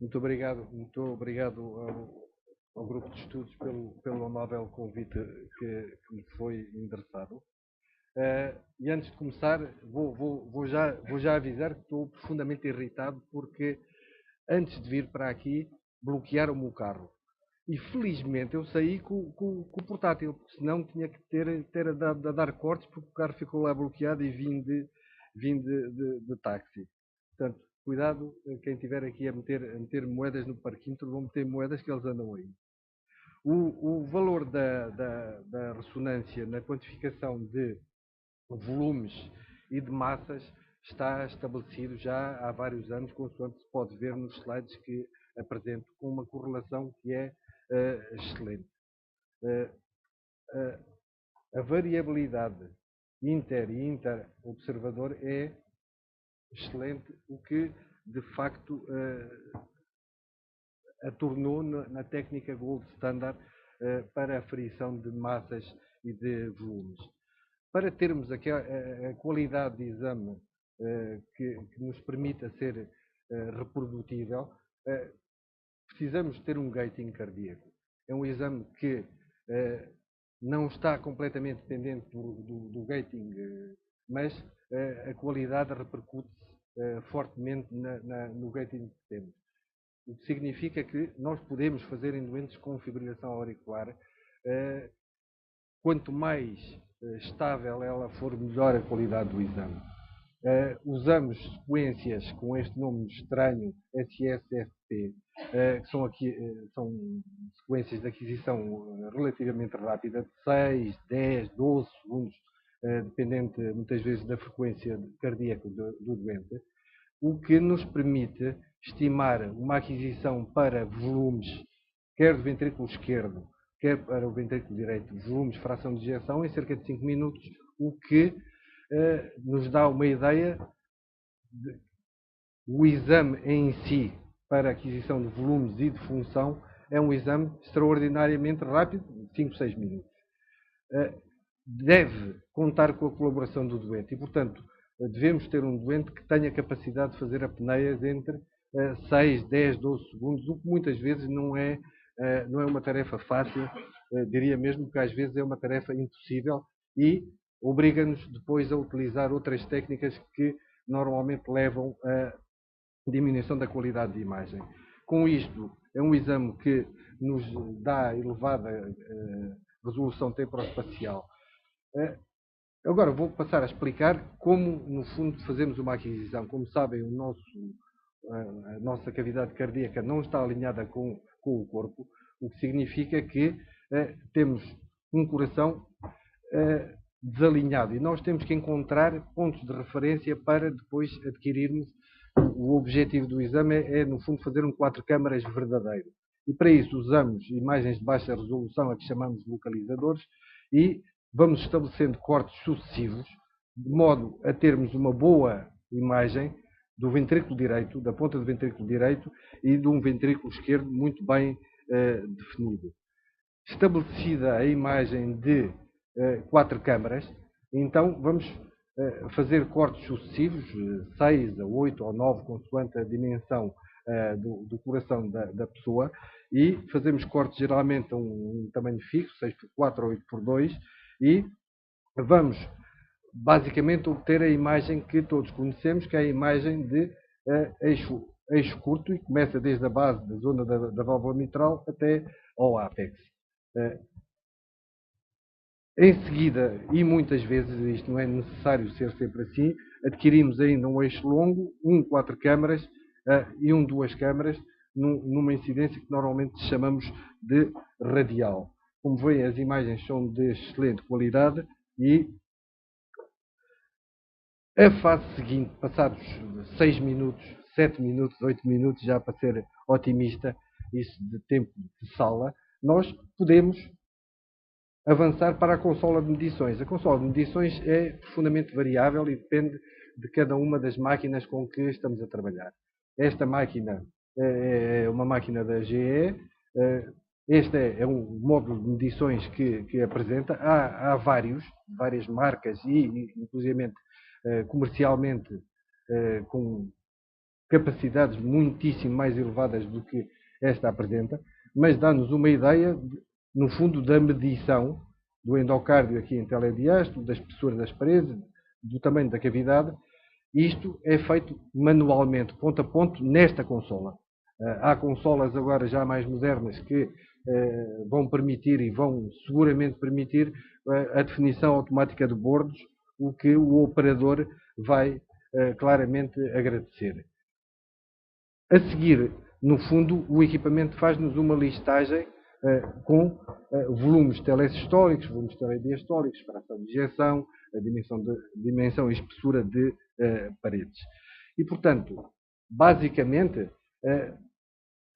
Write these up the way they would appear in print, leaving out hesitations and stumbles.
Muito obrigado ao grupo de estudos pelo amável convite que me foi endereçado. E antes de começar, vou já avisar que estou profundamente irritado porque antes de vir para aqui bloquearam-me o carro. E felizmente eu saí com o portátil, porque senão tinha que ter a dar cortes porque o carro ficou lá bloqueado e vim de táxi. Portanto, cuidado, quem estiver aqui a meter moedas no parquímetro, vão meter moedas que eles andam aí. O valor da ressonância na quantificação de volumes e de massas está estabelecido já há vários anos, consoante se pode ver nos slides que apresento, com uma correlação que é excelente. A variabilidade inter e inter-observador é excelente, o que de facto a tornou na técnica Gold Standard para a aferição de massas e de volumes. Para termos a qualidade de exame que nos permita ser reprodutível, precisamos ter um gating cardíaco. É um exame que não está completamente dependente do gating, mas a qualidade repercute-se fortemente no gating que temos. O que significa que nós podemos fazer em doentes com fibrilação auricular, quanto mais estável ela for, melhor a qualidade do exame. Usamos sequências com este nome estranho, SSFP, que são sequências de aquisição relativamente rápida, de 6, 10, 12 segundos, dependente muitas vezes da frequência cardíaca do doente, o que nos permite estimar uma aquisição para volumes, quer do ventrículo esquerdo, quer para o ventrículo direito, volumes, fração de ejeção, em cerca de 5 minutos, o que nos dá uma ideia de o exame em si, para a aquisição de volumes e de função, é um exame extraordinariamente rápido, 5, 6 minutos. Deve contar com a colaboração do doente e, portanto, devemos ter um doente que tenha capacidade de fazer apneias entre 6, 10, 12 segundos, o que muitas vezes não é uma tarefa fácil, diria mesmo que às vezes é uma tarefa impossível e obriga-nos depois a utilizar outras técnicas que normalmente levam a diminuição da qualidade de imagem. Com isto, é um exame que nos dá elevada resolução temporal-espacial. Agora vou passar a explicar como, no fundo, fazemos uma aquisição. Como sabem, a nossa cavidade cardíaca não está alinhada com o corpo, o que significa que temos um coração desalinhado e nós temos que encontrar pontos de referência para depois adquirirmos. O objetivo do exame é, no fundo, fazer um 4 câmaras verdadeiro. E para isso usamos imagens de baixa resolução, a que chamamos de localizadores, e vamos estabelecendo cortes sucessivos, de modo a termos uma boa imagem do ventrículo direito, da ponta do ventrículo direito e de um ventrículo esquerdo muito bem definido. Estabelecida a imagem de 4 câmaras, então vamos fazer cortes sucessivos, 6 a 8 ou 9, consoante a dimensão do coração da pessoa, e fazemos cortes geralmente a um tamanho fixo, 6x4 ou 8x2, e vamos basicamente obter a imagem que todos conhecemos, que é a imagem de eixo curto, e começa desde a base da zona da válvula mitral até ao ápex. Em seguida, e muitas vezes isto não é necessário ser sempre assim, adquirimos ainda um eixo longo, 4 câmaras e 2 câmaras, numa incidência que normalmente chamamos de radial. Como veem, as imagens são de excelente qualidade e a fase seguinte, passados 6 minutos, 7 minutos, 8 minutos, já para ser otimista, isso de tempo de sala, nós podemos avançar para a consola de medições. A consola de medições é profundamente variável e depende de cada uma das máquinas com que estamos a trabalhar. Esta máquina é uma máquina da GE. Este é um módulo de medições que apresenta. Há várias marcas e inclusive comercialmente com capacidades muitíssimo mais elevadas do que esta apresenta, mas dá-nos uma ideia, no fundo, da medição do endocárdio aqui em telediástole, da espessura das paredes, do tamanho da cavidade. Isto é feito manualmente, ponto a ponto, nesta consola. Há consolas agora já mais modernas que vão permitir e vão seguramente permitir a definição automática de bordos, o que o operador vai claramente agradecer. A seguir, no fundo, o equipamento faz-nos uma listagem com volumes telesistólicos, volumes telediastólicos, fração de ejeção, a dimensão e espessura de paredes. E, portanto, basicamente,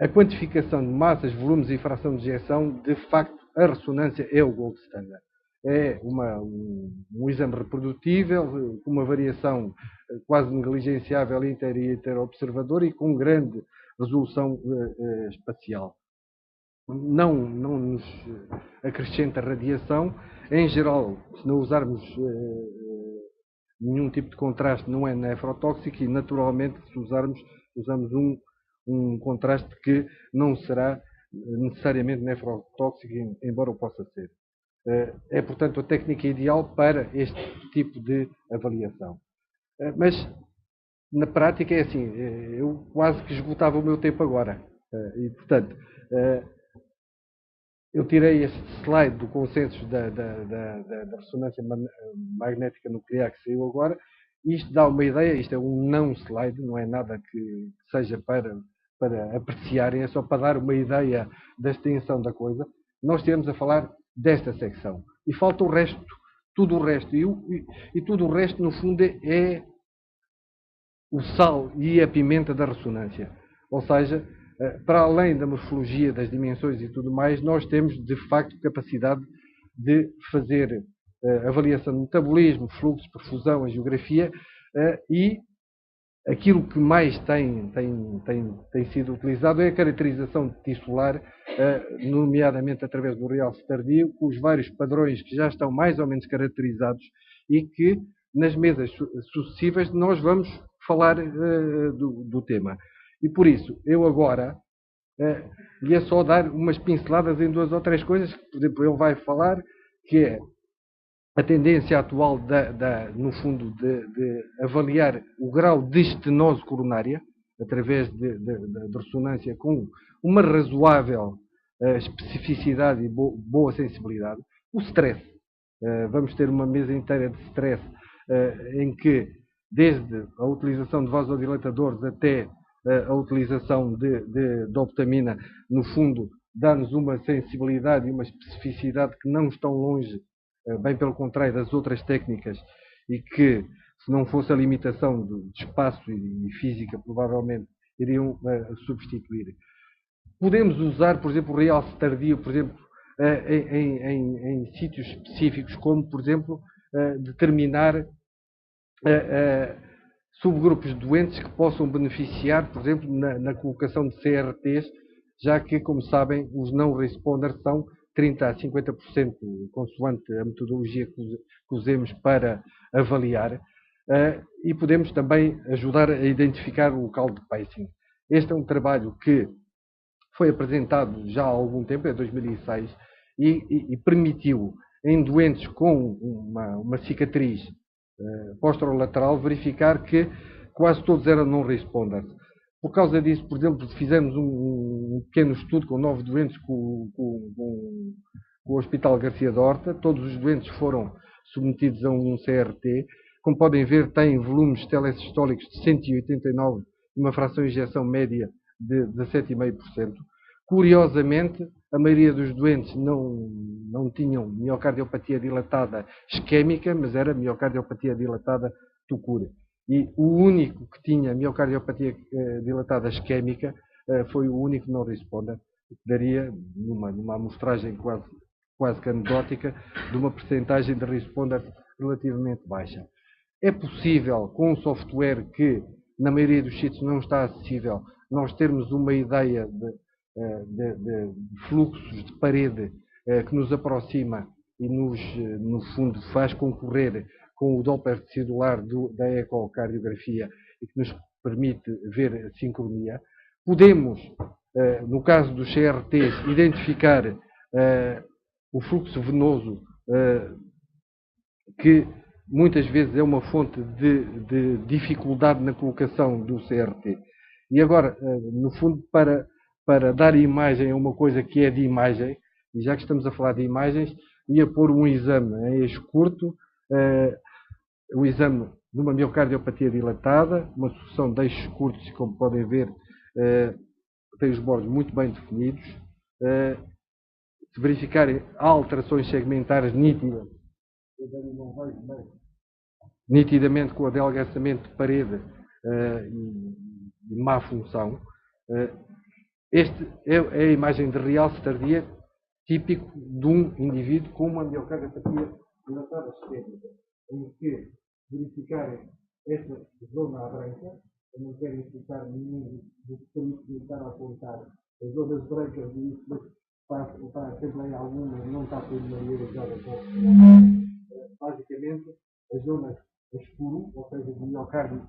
a quantificação de massas, volumes e fração de ejeção, de facto, a ressonância é o gold standard. É um exame reprodutível, com uma variação quase negligenciável inter e interobservador e com grande resolução espacial. Não nos acrescenta radiação. Em geral, se não usarmos nenhum tipo de contraste, não é nefrotóxico e, naturalmente, se usamos um contraste que não será necessariamente nefrotóxico, embora o possa ser. É, portanto, a técnica ideal para este tipo de avaliação. Mas, na prática, é assim, eu quase que esgotava o meu tempo agora. E, portanto, eu tirei este slide do consenso da ressonância magnética nuclear que saiu agora. Isto dá uma ideia, isto é um não slide, não é nada que seja para apreciarem, é só para dar uma ideia da extensão da coisa. Nós estivemos a falar desta secção. E falta o resto, tudo o resto. E tudo o resto, no fundo, é o sal e a pimenta da ressonância. Ou seja, para além da morfologia, das dimensões e tudo mais, nós temos, de facto, capacidade de fazer avaliação de metabolismo, fluxo, perfusão, angiografia e aquilo que mais tem sido utilizado é a caracterização tissular, nomeadamente através do realce tardio, com os vários padrões que já estão mais ou menos caracterizados e que, nas mesas sucessivas, nós vamos falar do tema. E por isso, eu agora lhe é só dar umas pinceladas em 2 ou 3 coisas, que, por exemplo, ele vai falar, que é a tendência atual, no fundo, de avaliar o grau de estenose coronária, através de ressonância com uma razoável especificidade e boa sensibilidade. O stress. Vamos ter uma mesa inteira de stress, em que, desde a utilização de vasodilatadores até a utilização de dopamina, no fundo, dá-nos uma sensibilidade e uma especificidade que não estão longe, bem pelo contrário, das outras técnicas, e que, se não fosse a limitação de espaço e física, provavelmente iriam substituir. Podemos usar, por exemplo, o realce tardio, por exemplo, em sítios específicos, como, por exemplo, determinar subgrupos de doentes que possam beneficiar, por exemplo, na colocação de CRTs, já que, como sabem, os não responders são 30% a 50%, consoante a metodologia que usemos para avaliar, e podemos também ajudar a identificar o local de pacing. Este é um trabalho que foi apresentado já há algum tempo, em 2006, e permitiu, em doentes com uma cicatriz posterolateral, verificar que quase todos eram non-responders. Por causa disso, por exemplo, fizemos um pequeno estudo com 9 doentes com o Hospital Garcia de Horta. Todos os doentes foram submetidos a um CRT. Como podem ver, têm volumes telesistólicos de 189 e uma fração de injeção média de 17,5%. Curiosamente, a maioria dos doentes não tinham miocardiopatia dilatada isquémica, mas era miocardiopatia dilatada tucura. E o único que tinha miocardiopatia dilatada isquémica foi o único não responder, que daria, numa amostragem quase que anedótica, de uma percentagem de responder relativamente baixa. É possível, com um software que, na maioria dos sítios, não está acessível, nós termos uma ideia de fluxos de parede que nos aproxima e no fundo, faz concorrer com o Doppler celular da ecocardiografia e que nos permite ver sincronia. Podemos, no caso dos CRTs, identificar o fluxo venoso, que muitas vezes é uma fonte de dificuldade na colocação do CRT. E agora, no fundo, para dar imagem a uma coisa que é de imagem, e já que estamos a falar de imagens, ia pôr um exame em eixo curto, o exame de uma miocardiopatia dilatada, uma sucção de eixos curtos, como podem ver, tem os bordos muito bem definidos. Se verificarem alterações segmentares nítidas, eu não vejo bem, nitidamente com adelgaçamento de parede e má função. Esta é a imagem de realce tardia típico de um indivíduo com uma miocardiopatia dilatada sistémica, em que verificarem esta zona à branca, eu não quero explicar nenhum do que estar a apontar, as zonas brancas do isso, está sempre em algumas, não está familiarizada com. Basicamente, as zonas escuro, ou seja, do miocárdio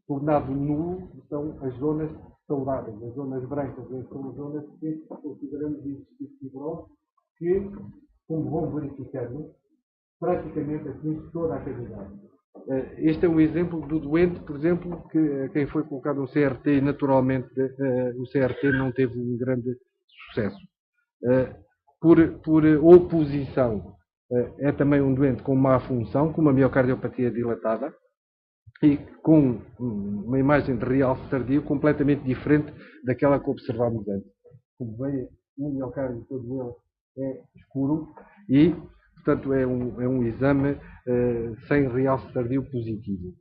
tornado nulo, são as zonas saudáveis. As zonas brancas são as zonas que consideramos de fibrose, que, como vão verificando, praticamente atinge toda a cavidade. Este é um exemplo do doente, por exemplo, que quem foi colocado no CRT e naturalmente o CRT não teve um grande sucesso. Por oposição, é também um doente com má função, com uma miocardiopatia dilatada e com uma imagem de realce tardio completamente diferente daquela que observámos antes. Como veem, o miocárdio todo ele é escuro e, portanto, é um exame sem realce tardio positivo.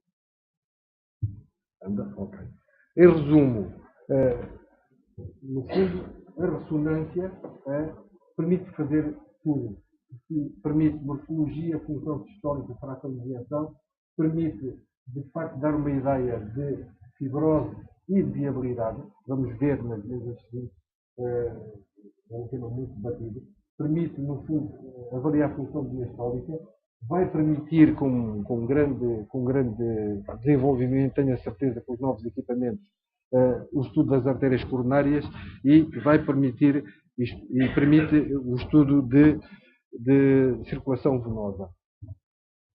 Okay. Em resumo, no fundo, a ressonância permite fazer tudo. Permite morfologia, função sistólica, fração de reação, permite, de facto, dar uma ideia de fibrose e de viabilidade. Vamos ver nas vezes seguintes, é um tema muito batido. Permite, no fundo, avaliar a função diastólica. Vai permitir, com grande desenvolvimento, tenho a certeza, com os novos equipamentos, o estudo das artérias coronárias e vai permitir, e permite o estudo de circulação venosa.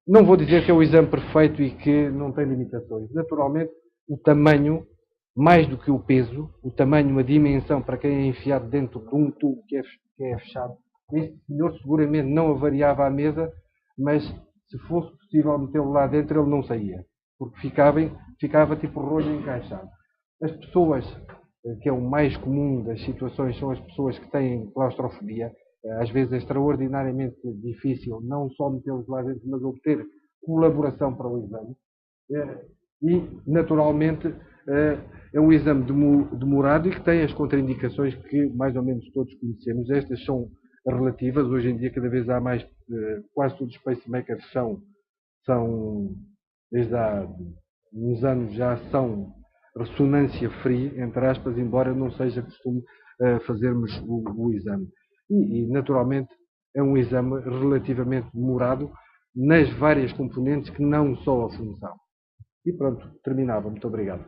Não vou dizer que é o exame perfeito e que não tem limitações. Naturalmente, o tamanho, mais do que o peso, o tamanho, a dimensão, para quem é enfiado dentro de um tubo que é fechado, este senhor seguramente não avariava à mesa, mas se fosse possível metê-lo lá dentro, ele não saía, porque ficava tipo rolho encaixado. As pessoas, que é o mais comum das situações, são as pessoas que têm claustrofobia. Às vezes é extraordinariamente difícil não só metê-los lá dentro, mas obter colaboração para o exame. E, naturalmente, é um exame demorado e que tem as contraindicações que mais ou menos todos conhecemos. Estas são relativas. Hoje em dia, cada vez há mais, quase todos os pacemakers são desde há uns anos já são ressonância free, entre aspas, embora não seja costume fazermos o exame. E, naturalmente, é um exame relativamente demorado nas várias componentes que não só a função. E pronto, terminava. Muito obrigado.